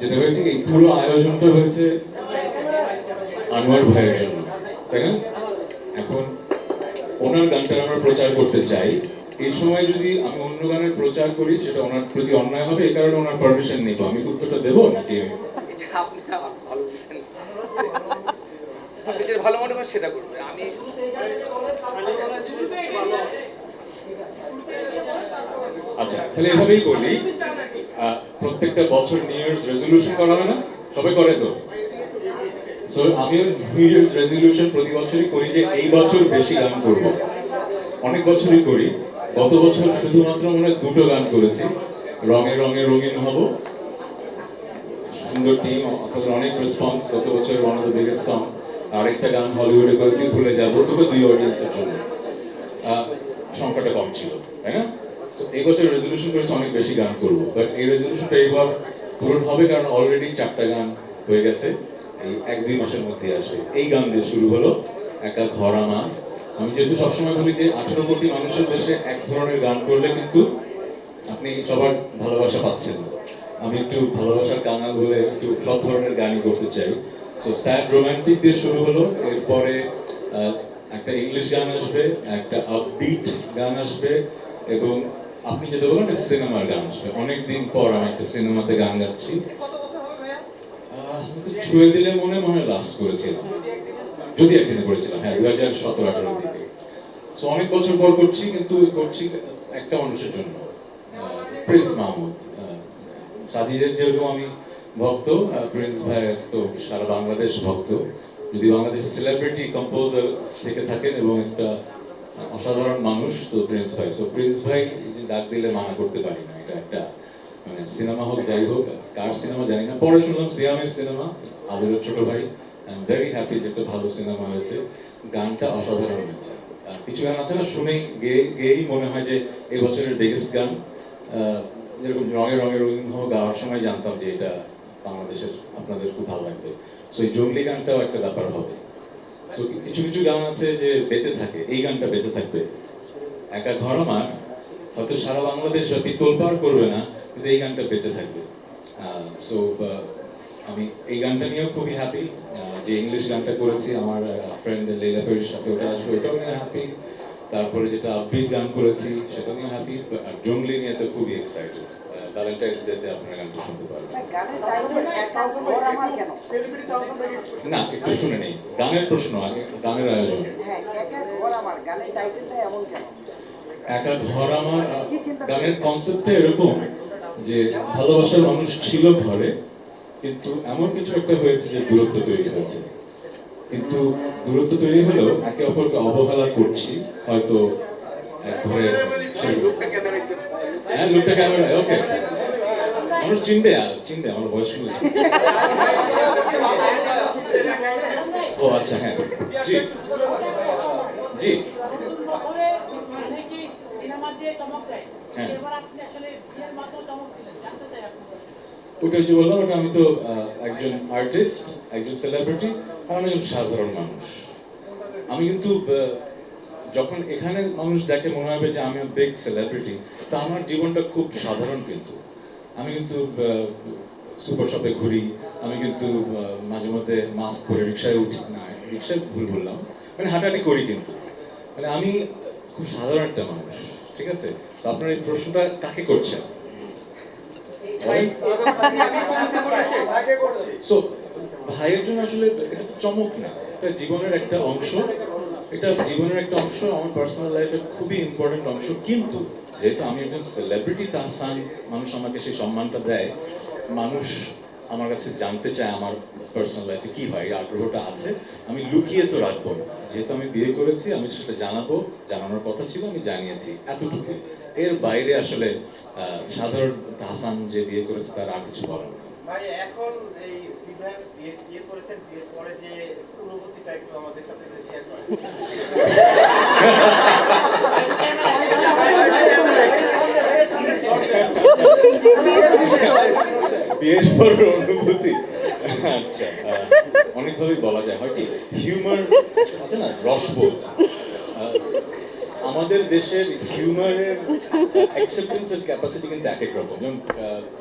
যেটা হয়েছে এই পুরো আয়োজনটা হয়েছে আনোয়ার ভাইয়ের জন্য, তাই না? এখন ওনার গানটা আমরা প্রচার করতে চাই, এই সময় যদি আমি অন্য গানের প্রচার করি সেটা ওনার প্রতি অন্যায় হবে, এই কারণে ওনার পারমিশন নেব। আমি উত্তরটা দেবো নাকি? আপনি ভালো বুঝছেন, আপনি যেটা ভালো মনে করেন সেটা করবে। আমি আচ্ছা, তাহলে এভাবেই বলি, প্রত্যেকটা বছর নিউ ইয়ার্স রেজলিউশন করা হয় না? সবাই করে তো? সো আমিও নিউ ইয়ার্স রেজলিউশন প্রতি বছরই করি যে এই বছর বেশি গান করব। অনেক বছরই করি। গত বছর শুধুমাত্র মনে হয় 2টো গান করেছি, রঙে রঙে রঙিন হব। সুন্দর টিম, আপনাদের অনেক রেসপন্স। গত বছর one of the biggest song. আরেকটা গান হলিউডে করেছি, ভুলে যাবো, দুটো 2 অডিয়েন্সের জন্য। সংখ্যাটা কম ছিল, তাই না? এই বছর রেজলিউশন করেছি অনেক বেশি গান করবো, বাট এই রেজলিউশনটা এইবার পূরণ হবে, কারণ অলরেডি 4টা গান হয়ে গেছে, এই 1-2 মাসের মধ্যে আসবে। এই গান দিয়ে শুরু হলো, একা ঘর আমার। আমি যেহেতু সবসময় বলি যে 18 কোটি মানুষের দেশে এক ধরনের গান করলে কিন্তু আপনি সবার ভালোবাসা পাচ্ছেন না। আমি একটু ভালোবাসার গানা বলে একটু সব ধরনের গানই করতে চাই। সো স্যাড রোমান্টিক দিয়ে শুরু হলো, এরপরে একটা ইংলিশ গান আসবে, একটা আপবিট গান আসবে, এবং আপনি যেটা বলেন সিনেমার গান আসবে। অনেকদিন পর আমি একটা সিনেমাতে গান গাচ্ছি। ছুঁয়ে দিলে মনে হয় লাস্ট করেছিলাম, যদি একদিনে করেছিলাম, হ্যাঁ 2017-18 দিকে। সো অনেক বছর পর করছি, কিন্তু করছি একটা মানুষের জন্য, প্রিন্স মাহমুদ। সাজিদের যেরকম আমি ভক্ত, প্রিন্স ভাই তো সারা বাংলাদেশ ভক্ত। যদি বাংলাদেশের সেলিব্রিটি কম্পোজার থেকে থাকেন এবং একটা অসাধারণ মানুষ, তো প্রিন্স ভাই। সো প্রিন্স ভাই ডাক দিলে মানা করতে পারি না। এটা একটা মানে সিনেমা হোক যাই হোক, কার সিনেমা জানি না, পরে শুনলাম সিয়ামের সিনেমা, আদরের ছোট ভাই। আই এম ভেরি হ্যাপি যে একটা ভালো সিনেমা হয়েছে, গানটা অসাধারণ হয়েছে। কিছু গান আছে না, শুনেই গেয়েই মনে হয় যে এই বছরের বিগেস্ট গান। যেরকম রঙে রঙে রঙিন হওয়া গাওয়ার সময় জানতাম যে এটা বাংলাদেশের আপনাদের খুব ভালো লাগবে। সো এই জঙ্গলি গানটাও একটা ব্যাপার হবে। সো কিছু কিছু গান আছে যে বেঁচে থাকে, এই গানটা বেঁচে থাকবে। একা ঘর আমার হয়তো সারা বাংলাদেশ ব্যাপী তোলপাড় করবে না, কিন্তু এই গানটা বেঁচে থাকবে। সো আমি এই গানটা নিয়েও খুবই হ্যাপি। যে ইংলিশ গানটা করেছি আমার ফ্রেন্ড লীলা পেরির সাথে, ওটা আসবে, ওটাও নিয়ে হ্যাপি। তারপরে যেটা আবৃত গান করেছি সেটা নিয়ে হ্যাপি। আর জঙ্গলি নিয়ে তো খুবই এক্সাইটেড। ভ্যালেন্টাইন্স ডেতে আপনারা গানটা শুনতে পারবেন। না, একটু শুনে নেই, গানের প্রশ্ন আগে, গানের আয়োজন। একা ঘর আমার গানের কনসেপ্টটা এরকম যে ভালোবাসার মানুষ ছিল ঘরে, কিন্তু এমন কিছু একটা হয়েছে যে দূরত্ব তৈরি হয়েছে। কিন্তু দূরত্ব তৈরি হলেও একে অপরকে অবহেলা করছি, হয়তো এক ঘরে। হ্যাঁ, লোকটা ক্যামেরায়, ওকে। মানুষ চিনবে, চিনবে আমার ভয়েস শুনেছি। ও আচ্ছা, হ্যাঁ, জি জি। ওটা যে বললাম, ওটা আমি তো একজন আর্টিস্ট, একজন সেলিব্রিটি, আর আমি একজন সাধারণ মানুষ। আমি কিন্তু যখন এখানে মানুষ দেখে মনে হবে যে আমি বিগ সেলিব্রিটি, তা আমার জীবনটা খুব সাধারণ। কিন্তু আমি কিন্তু সুপার শপে ঘুরি, আমি কিন্তু মাঝে মধ্যে মাস্ক পরে রিক্সায় উঠি না, রিক্সায় ভুল বললাম, মানে হাঁটাহাঁটি করি, কিন্তু মানে আমি খুব সাধারণ একটা মানুষ, ঠিক আছে? তো আপনার এই প্রশ্নটা কাকে করছেন? সো ভাইয়ের জন্য আসলে এটা তো চমক না, এটা জীবনের একটা অংশ। এটা জীবনের একটা অংশ, আমার পার্সোনাল লাইফের খুবই ইম্পর্টেন্ট অংশ। কিন্তু যেহেতু আমি একজন সেলিব্রিটি তাহসান, মানুষ আমাকে সেই সম্মানটা দেয়, মানুষ আমার কাছে জানতে চায় আমার পার্সোনাল লাইফে কি হয়, আগ্রহটা আছে। আমি লুকিয়ে তো রাখবো না, যেহেতু আমি বিয়ে করেছি আমি সেটা জানাবো, জানানোর কথা ছিল, আমি জানিয়েছি, এতটুকু। এর বাইরে আসলে সাধারণ তাহসান যে বিয়ে করেছে তার আর কিছু বলার নেই। ভাই, এখন এই বিয়ে করেছেন, বিয়ের পরে যে অনুভূতিটা একটু আমাদের সাথে শেয়ার করেন। বিয়ের পর অনুভূতি, আচ্ছা, অনেকভাবেই বলা যায়। হয় কি, হিউমার আছে না, রসবোধ। আমাদের দেশের হিউমারের অ্যাকসেপ্টেন্সের ক্যাপাসিটি কিন্তু এক এক রকম। যেমন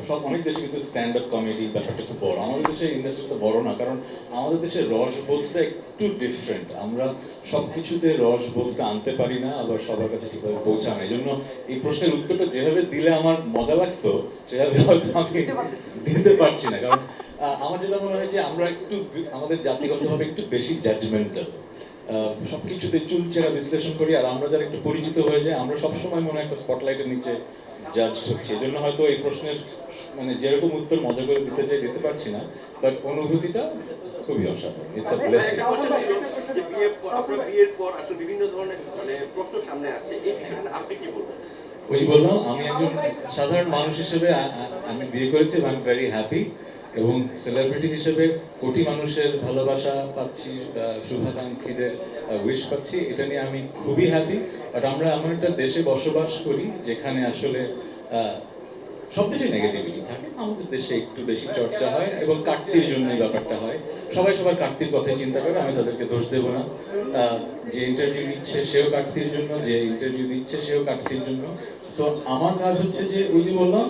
সব অনেক দেশে কিন্তু স্ট্যান্ড আপ কমেডি ব্যাপারটা খুব বড়, আমাদের দেশের ইন্ডাস্ট্রিটা বড় না, কারণ আমাদের দেশের রসবোধটা একটু ডিফারেন্ট। আমরা সব কিছুতে রসবোধটা আনতে পারি না, আবার সবার কাছে ঠিকভাবে পৌঁছায় না। এই জন্য এই প্রশ্নের উত্তরটা যেভাবে দিলে আমার মজা লাগতো সেভাবে হয়তো আমি দিতে পারছি না, কারণ আমার যেটা মনে হয় যে আমরা একটু আমাদের জাতিগতভাবে একটু বেশি জাজমেন্টাল, সবকিছুতে চুলচেরা বিশ্লেষণ করি। আর আমরা যারা একটু পরিচিত হয়ে যায়, আমরা সবসময় মনে হয় একটা স্পটলাইটের নিচে জাজ হচ্ছি। এই জন্য হয়তো এই প্রশ্নের মানে যেরকম উত্তর মজা করে দিতে চাই দিতে পারছি না, বাট অনুভূতিটা খুবই অসাধারণ। It's a blessing. যে আপনার বিয়ের পর আসলে বিভিন্ন ধরনের মানে প্রশ্ন সামনে আসছে, এই বিষয়টা আপনি কি বলবেন? ওই যে বললাম, আমি একজন সাধারণ মানুষ হিসেবে আমি বিয়ে করেছি, আই এম ভেরি হ্যাপি, এবং সেলিব্রিটি হিসেবে কোটি মানুষের ভালোবাসা পাচ্ছি, শুভাকাঙ্ক্ষীদের উইশ পাচ্ছি, এটা নিয়ে আমি খুবই হ্যাপি। বাট আমরা এমন একটা দেশে বসবাস করি যেখানে আসলে সব দেশে নেগেটিভিটি থাকে, আমাদের দেশে একটু বেশি চর্চা হয় এবং কাটতির জন্য এই ব্যাপারটা হয়। সবাই সবার কাটতির কথাই চিন্তা করে, আমি তাদেরকে দোষ দেবো না। যে ইন্টারভিউ নিচ্ছে সেও কাটতির জন্য, যে ইন্টারভিউ দিচ্ছে সেও কাটতির জন্য। সো আমার কাজ হচ্ছে যে ওই যে বললাম,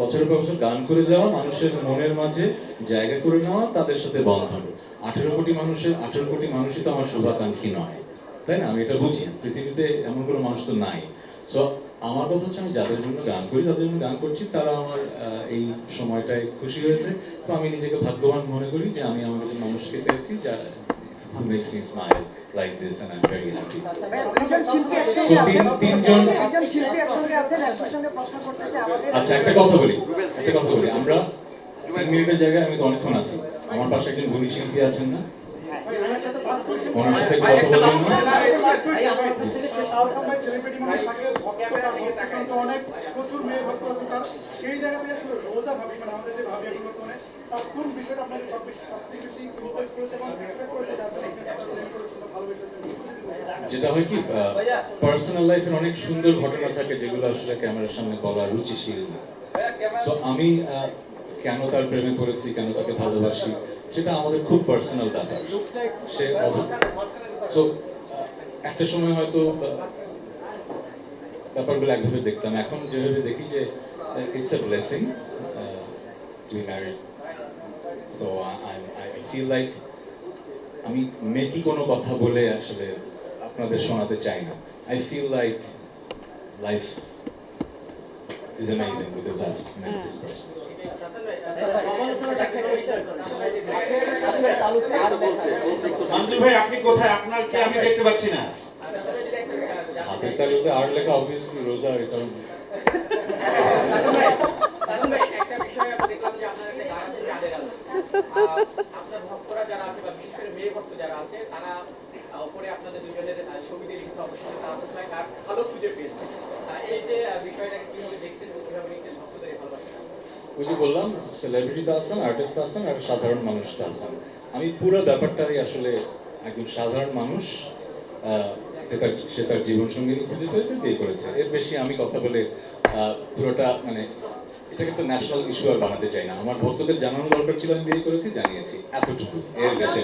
বছরের পর বছর গান করে যাওয়া, মানুষের মনের মাঝে জায়গা করে নেওয়া, তাদের সাথে বন্ধন। 18 কোটি মানুষের 18 কোটি মানুষই তো আমার শুভাকাঙ্ক্ষী নয়, তাই না? আমি এটা বুঝি, পৃথিবীতে এমন কোনো মানুষ তো নাই। সো আমার কথা হচ্ছে, আমি যাদের জন্য গান করি, তাদের জন্য গান করছি, তারা আমার এই সময়টায় খুশি হয়েছে। তো আমি নিজেকে ভাগ্যবান মনে করি যে আমি আমার একজন মানুষকে পেয়েছি যা who makes me smile like this, and I'm very happy. So তিনজন। আচ্ছা, একটা কথা বলি, আমরা 3 মিনিটের জায়গায় আমি তো অনেকক্ষণ আছি। আমার পাশে একজন গুণী শিল্পী আছেন না, ওনার সাথে কথা বলবেন না? প্রচুর মেয়ে ভক্ত আছে তার, সেই জায়গা থেকে আসলে রোজা ভাবি মানে আমাদের যে ভাবি এখন বর্তমানে তার কোন বিষয়টা আপনাকে সবথেকে বেশি ইমপ্রেস করেছে এবং রিফ্লেক্ট করেছে, যার জন্য আপনারা প্রেম করেছিল, ভালোবেসেছেন? যেটা হয় কি, পার্সোনাল লাইফের অনেক সুন্দর ঘটনা থাকে যেগুলো আসলে ক্যামেরার সামনে বলা রুচিশীল না। সো আমি কেন তার প্রেমে পড়েছি, কেন তাকে ভালোবাসি, সেটা আমাদের খুব পার্সোনাল ব্যাপার। সে সো একটা সময় হয়তো ব্যাপারগুলো একভাবে দেখতাম, এখন যেভাবে দেখি যে it's a blessing to be married. So I feel like আমি মেকি কোনো কথা বলে আসলে আপনাদের শোনাতে চাই না। I feel like life is amazing because I met this person. Manju ভাই, আপনি কোথায়? আপনাকে আমি দেখতে পাচ্ছি না। হাতের তালুতে আর লেখা, অবভিয়াসলি রোজা, এটা একটা বিষয় আমরা দেখলাম যে আপনার একটা গান আছে চাঁদের আলো। আপনার ভক্তরা যারা আছে বা বিশেষ করে মেয়ে ভক্ত যারা আছে, তারা উপরে আপনাদের দুজনের ছবি দিয়ে লিখতে অবশ্যই আসল ভাই আর ভালো খুঁজে পেয়েছে। এই যে বিষয়টাকে কিভাবে দেখছেন এবং কিভাবে দেখছেন ভক্তদের এই ভালোবাসা? ওই যে বললাম, সেলিব্রিটি তো আছেন, আর্টিস্ট আছেন, আর সাধারণ মানুষ তো আছেন। আমি পুরো ব্যাপারটাই আসলে একজন সাধারণ মানুষ, সে তার জীবন সঙ্গী খুঁজে পেয়েছে, বিয়ে করেছে। এর বেশি আমি কথা বলে পুরোটা মানে এটাকে তো ন্যাশনাল ইস্যু আর বানাতে চাই না। আমার ভক্তদের জানানো দরকার ছিল, আমি বিয়ে করেছি, জানিয়েছি, এতটুকু, এর বেশি